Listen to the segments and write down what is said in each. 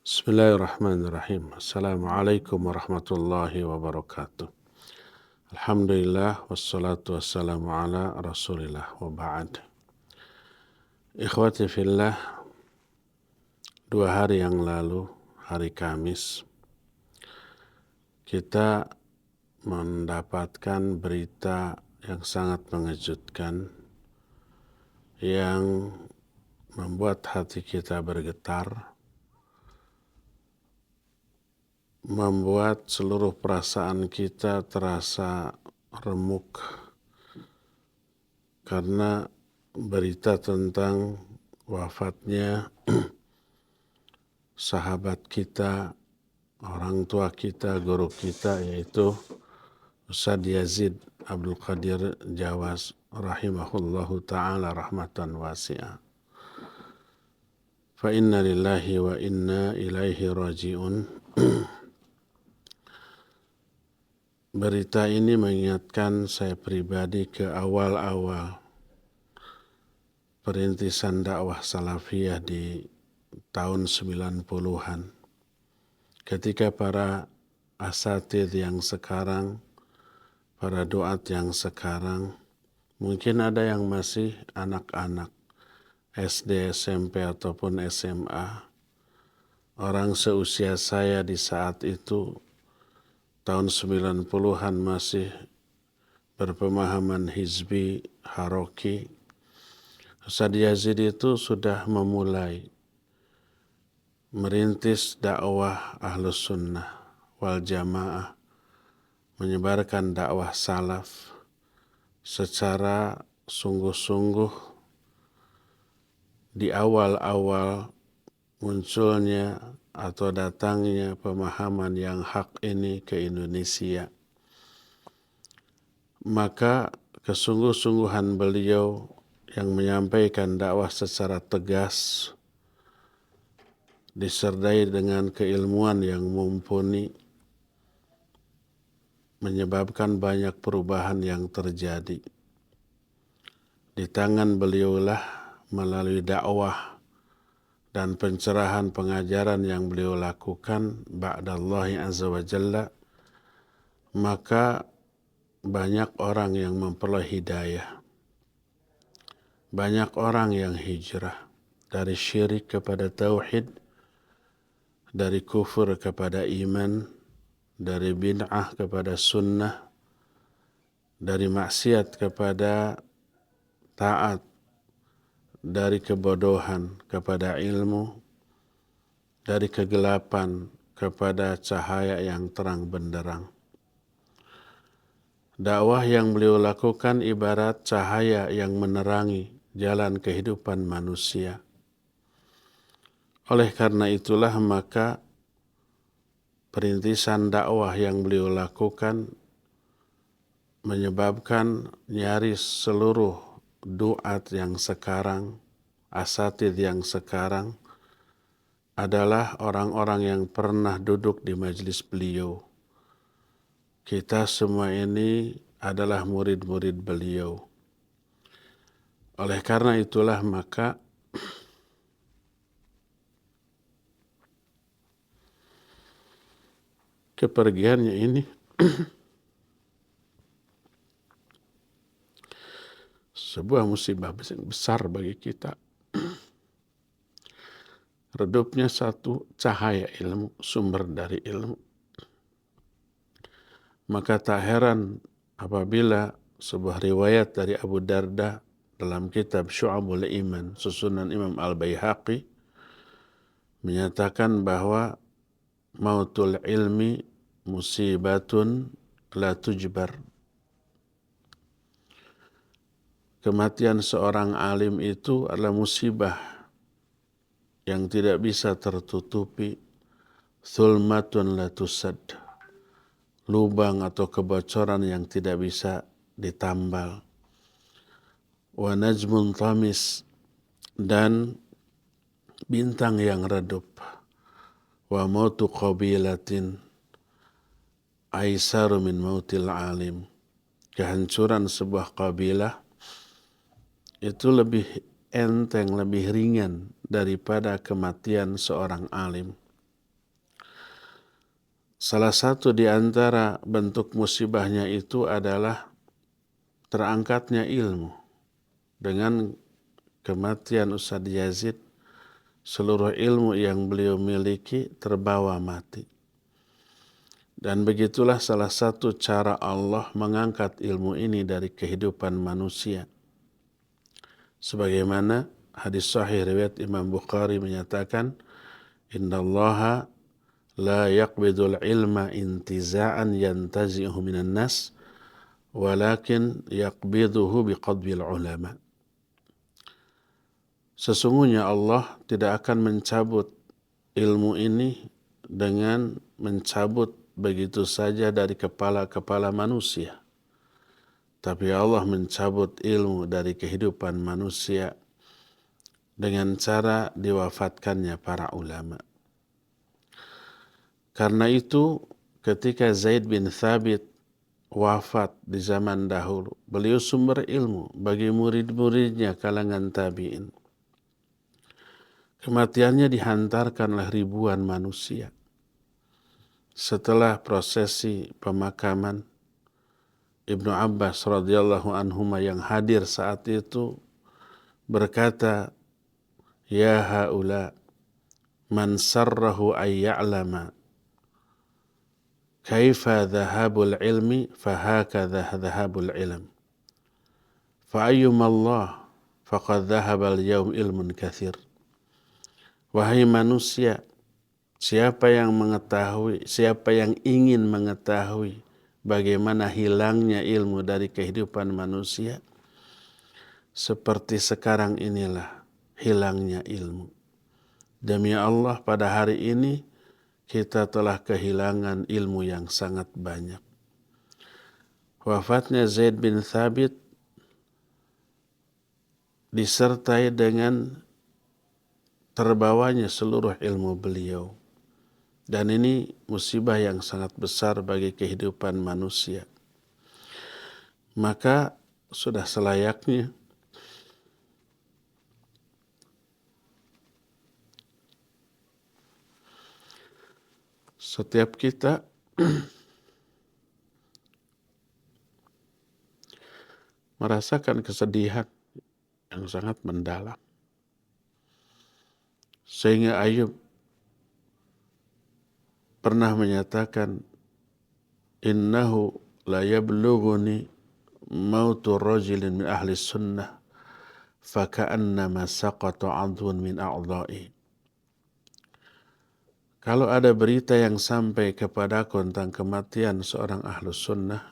Bismillahirrahmanirrahim. Assalamualaikum warahmatullahi wabarakatuh. Alhamdulillah wassalatu wassalamu ala Rasulillah wa ba'd. Ikhwati fillah, 2 hari yang lalu, hari Kamis, kita mendapatkan berita yang sangat mengejutkan yang membuat hati kita bergetar, membuat seluruh perasaan kita terasa remuk karena berita tentang wafatnya sahabat kita, orang tua kita, guru kita, yaitu Ustadz Yazid Abdul Qadir Jawas rahimahullahu ta'ala rahmatan wasi'ah. Fa inna lillahi wa inna ilaihi raji'un. Berita ini mengingatkan saya pribadi ke awal-awal perintisan dakwah salafiyah di tahun 90-an. Ketika para asatidz yang sekarang, para duat yang sekarang, mungkin ada yang masih anak-anak, SD, SMP, ataupun SMA. Orang seusia saya di saat itu, tahun 90-an masih berpemahaman hizbi, haroki. Ustadz Yazid itu sudah memulai merintis dakwah Ahlus Sunnah wal Jamaah, menyebarkan dakwah salaf secara sungguh-sungguh di awal-awal munculnya atau datangnya pemahaman yang hak ini ke Indonesia. Maka kesungguh-sungguhan beliau yang menyampaikan dakwah secara tegas disertai dengan keilmuan yang mumpuni menyebabkan banyak perubahan yang terjadi. Di tangan beliaulah melalui dakwah dan pencerahan pengajaran yang beliau lakukan ba'dallahi azza wa jalla, maka banyak orang yang memperoleh hidayah. Banyak orang yang hijrah dari syirik kepada tauhid, dari kufur kepada iman, dari bid'ah kepada sunnah, dari maksiat kepada taat, dari kebodohan kepada ilmu, dari kegelapan kepada cahaya yang terang benderang. Dakwah yang beliau lakukan ibarat cahaya yang menerangi jalan kehidupan manusia. Oleh karena itulah maka perintisan dakwah yang beliau lakukan menyebabkan nyaris seluruh duat yang sekarang, asatidz yang sekarang adalah orang-orang yang pernah duduk di majelis beliau. Kita semua ini adalah murid-murid beliau. Oleh karena itulah maka kepergiannya ini sebuah musibah besar bagi kita. Redupnya satu cahaya ilmu, sumber dari ilmu. Maka tak heran apabila sebuah riwayat dari Abu Darda dalam kitab Syu'abul Iman, susunan Imam Al-Baihaqi, menyatakan bahwa mautul ilmi musibatun la tujbar. Kematian seorang alim itu adalah musibah yang tidak bisa tertutupi, thulmatun la tusad, lubang atau kebocoran yang tidak bisa ditambal, wa najmun tamis, dan bintang yang redup, wa mautu qabilatin aisaru min mautil alim, kehancuran sebuah kabilah itu lebih enteng, lebih ringan daripada kematian seorang alim. Salah satu di antara bentuk musibahnya itu adalah terangkatnya ilmu. Dengan kematian Ustadz Yazid, seluruh ilmu yang beliau miliki terbawa mati. Dan begitulah salah satu cara Allah mengangkat ilmu ini dari kehidupan manusia. Sebagaimana hadis sahih riwayat Imam Bukhari menyatakan, Innallaha la yaqbidul ilma intiza'an yantazi'uhu minan nas, walakin yaqbiduhu biqadbil ulama. Sesungguhnya Allah tidak akan mencabut ilmu ini dengan mencabut begitu saja dari kepala-kepala manusia. Tapi Allah mencabut ilmu dari kehidupan manusia dengan cara diwafatkannya para ulama. Karena itu ketika Zaid bin Thabit wafat di zaman dahulu, beliau sumber ilmu bagi murid-muridnya kalangan tabi'in. Kematiannya dihantarkan oleh ribuan manusia. Setelah prosesi pemakaman, Ibnu Abbas radhiyallahu anhuma yang hadir saat itu berkata, Ya haula man sarrahu ay ya'lama kaifa dhahabul ilmi fahakadha dhahabul ilm. Fa'ayyuma Allah faqad dhahabal yawm ilmun kathir. Wahai manusia, siapa yang ingin mengetahui bagaimana hilangnya ilmu dari kehidupan manusia, seperti sekarang inilah hilangnya ilmu. Demi Allah, pada hari ini kita telah kehilangan ilmu yang sangat banyak. Wafatnya Zaid bin Thabit disertai dengan terbawanya seluruh ilmu beliau. Dan ini musibah yang sangat besar bagi kehidupan manusia. Maka sudah selayaknya setiap kita merasakan kesedihan yang sangat mendalam. Sehingga Ayub pernah menyatakan, Innahu la yablughuni mautu rajulin min ahli sunnah faka'annama saqata 'adhun min a'dha'i. Kalau ada berita yang sampai kepadaku tentang kematian seorang ahlu sunnah,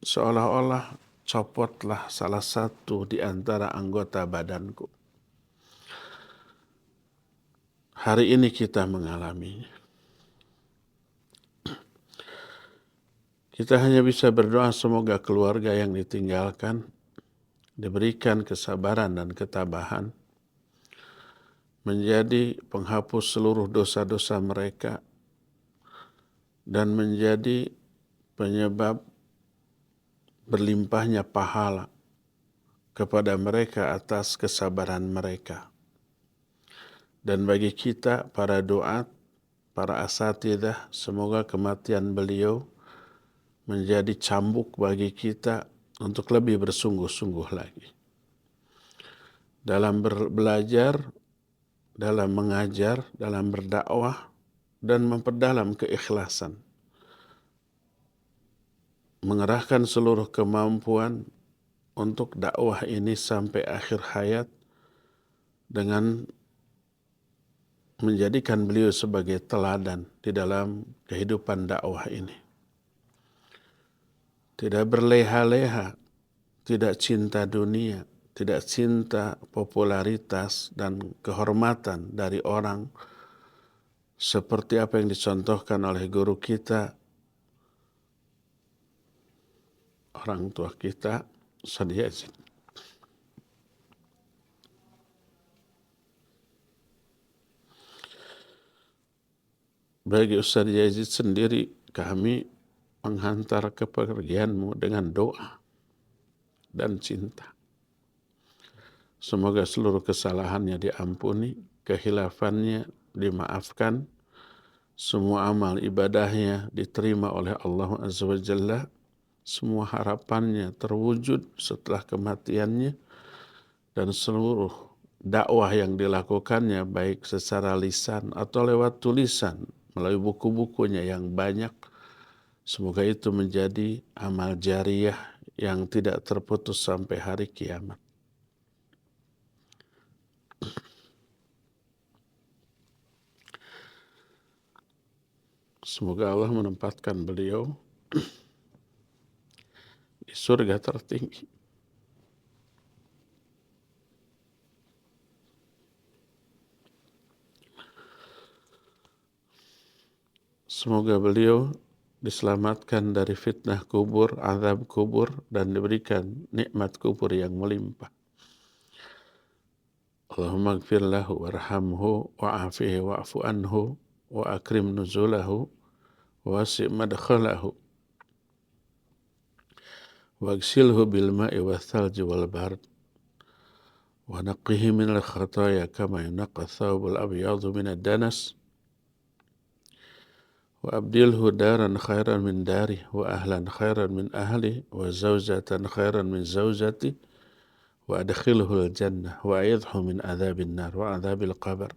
seolah-olah copotlah salah satu di antara anggota badanku. Hari ini kita mengalaminya. Kita hanya bisa berdoa semoga keluarga yang ditinggalkan diberikan kesabaran dan ketabahan, menjadi penghapus seluruh dosa-dosa mereka, dan menjadi penyebab berlimpahnya pahala kepada mereka atas kesabaran mereka. Dan bagi kita, para doa, para asatidzah, semoga kematian beliau menjadi cambuk bagi kita untuk lebih bersungguh-sungguh lagi dalam belajar, dalam mengajar, dalam berdakwah, dan memperdalam keikhlasan. Mengerahkan seluruh kemampuan untuk dakwah ini sampai akhir hayat dengan menjadikan beliau sebagai teladan di dalam kehidupan dakwah ini. Tidak berleha-leha, tidak cinta dunia, tidak cinta popularitas dan kehormatan dari orang, seperti apa yang dicontohkan oleh guru kita, orang tua kita, Ustadz Yazid. Bagi Ustadz Yazid sendiri, kami menghantar kepergianmu dengan doa dan cinta. Semoga seluruh kesalahannya diampuni, kehilafannya dimaafkan, semua amal ibadahnya diterima oleh Allah Azza wa Jalla, semua harapannya terwujud setelah kematiannya, dan seluruh dakwah yang dilakukannya baik secara lisan atau lewat tulisan melalui buku-bukunya yang banyak, semoga itu menjadi amal jariyah yang tidak terputus sampai hari kiamat. Semoga Allah menempatkan beliau di surga tertinggi. Semoga beliau diselamatkan dari fitnah kubur, azab kubur, dan diberikan nikmat kubur yang melimpah. Allahumma gfir lahu warhamhu wa'afihi wa'fu anhu wa akrim nuzulahu wa wasi' madkhalahu wagsilhu bil ma'i wal thalji wal bard wa naqqihi minal khataya kama yunaqqa thawbul abyadu minad danas wa abdilhu daran khairan min dari wa ahlan khairan min ahli wa zawjatan khairan min zawjati wa adkhilhu al jannah wa aidhu min adhabin nar wa adhabil qabr.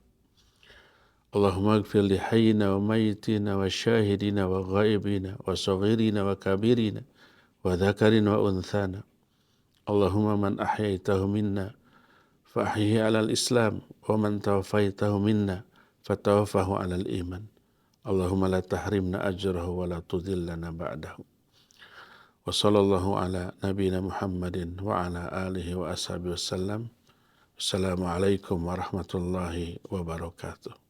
Allahumma ighfir li hayyina wa mayyitina wa syahidina wa ghaibina wa saghirina wa kabirina wa dhakarina wa unthana. Allahumma man ahyaitahu minna fa ahyihi ala al-islam wa man tawaffaytahu minna fatawaffahu ala al-iman. Allahumma la tahrimna ajrahu wa la tudhillana ba'dahu. Wa sallallahu ala nabiyyina Muhammadin wa ala alihi wa ashabihi wasallam. Assalamualaikum warahmatullahi wabarakatuh.